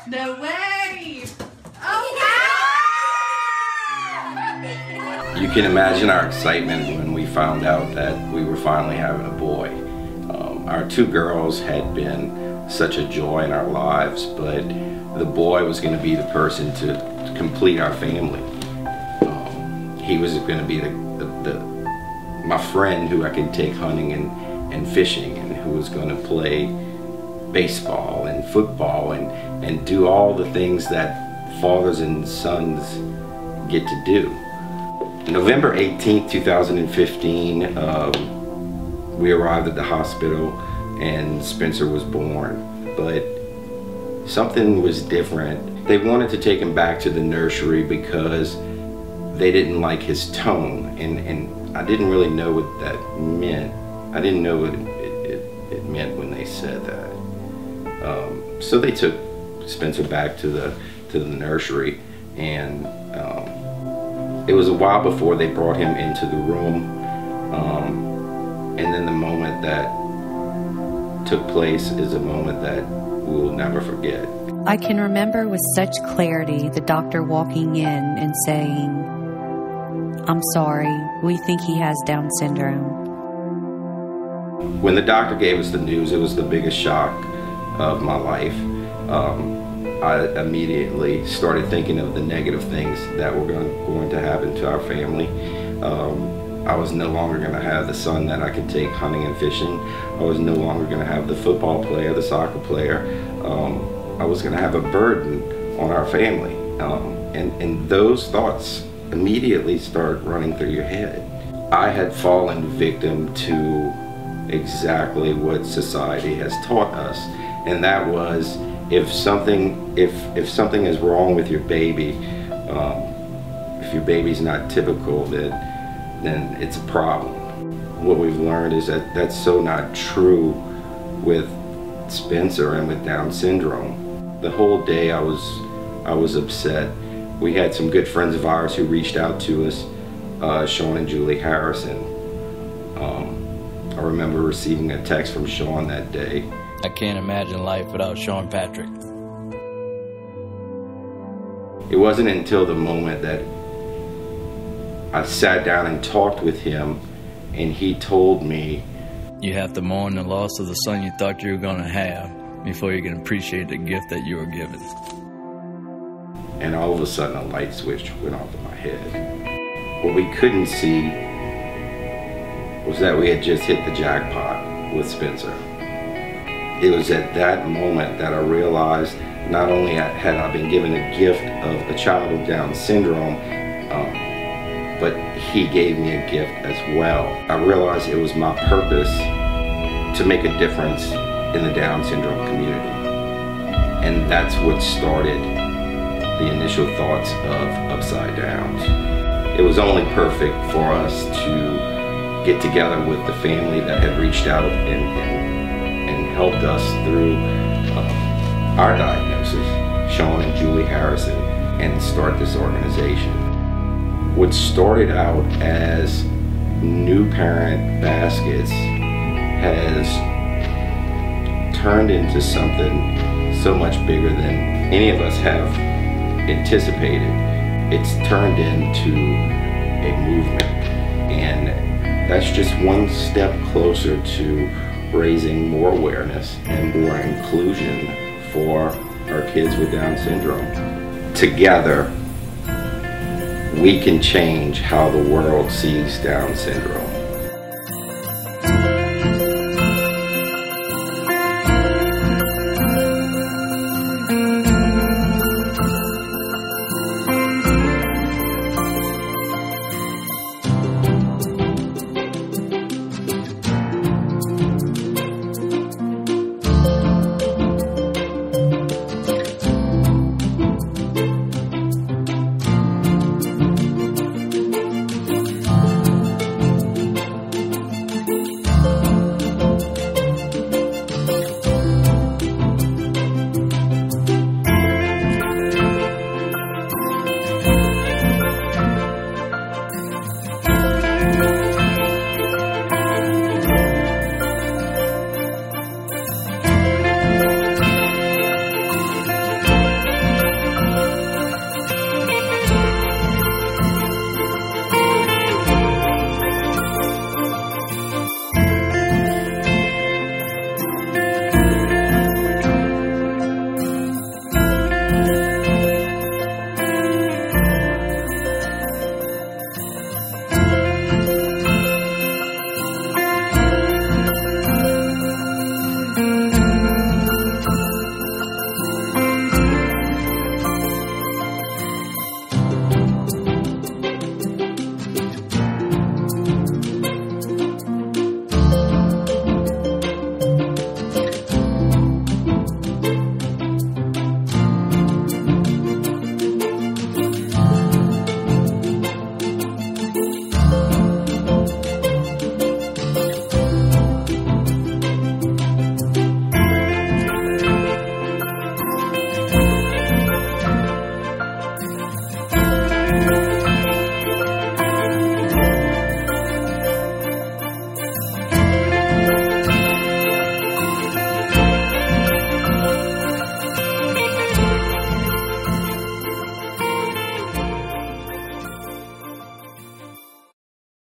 No way! Oh, You can imagine our excitement when we found out that we were finally having a boy. Our two girls had been such a joy in our lives, but the boy was going to be the person to complete our family. He was going to be my friend who I could take hunting and fishing, and who was going to play baseball and football and do all the things that fathers and sons get to do. November 18th, 2015, we arrived at the hospital and Spencer was born, but something was different. They wanted to take him back to the nursery because they didn't like his tone, and I didn't really know what that meant. I didn't know what it meant when they said that. So they took Spencer back to the nursery, and it was a while before they brought him into the room. And then the moment that took place is a moment that we'll never forget. I can remember with such clarity the doctor walking in and saying, "I'm sorry, we think he has Down syndrome." When the doctor gave us the news, it was the biggest shock of my life. I immediately started thinking of the negative things that were going to happen to our family. I was no longer going to have the son that I could take hunting and fishing. I was no longer going to have the football player, the soccer player. I was going to have a burden on our family. And those thoughts immediately start running through your head. I had fallen victim to exactly what society has taught us, and that was if something is wrong with your baby, if your baby's not typical, then it's a problem. What we've learned is that that's so not true with Spencer and with Down syndrome. The whole day I was upset. We had some good friends of ours who reached out to us, Sean and Julie Harrison. I remember receiving a text from Sean that day. I can't imagine life without Sean Patrick. It wasn't until the moment that I sat down and talked with him, and he told me, "You have to mourn the loss of the son you thought you were going to have before you can appreciate the gift that you were given." And all of a sudden a light switch went off in my head. What we couldn't see was that we had just hit the jackpot with Spencer. It was at that moment that I realized not only had I been given a gift of a child with Down syndrome, but he gave me a gift as well. I realized it was my purpose to make a difference in the Down syndrome community. And that's what started the initial thoughts of Upside Downs. It was only perfect for us to get together with the family that had reached out and helped us through our diagnosis, Sean and Julie Harrison, and start this organization. What started out as New Parent Baskets has turned into something so much bigger than any of us have anticipated. It's turned into a movement, and that's just one step closer to raising more awareness and more inclusion for our kids with Down syndrome. Together, we can change how the world sees Down syndrome.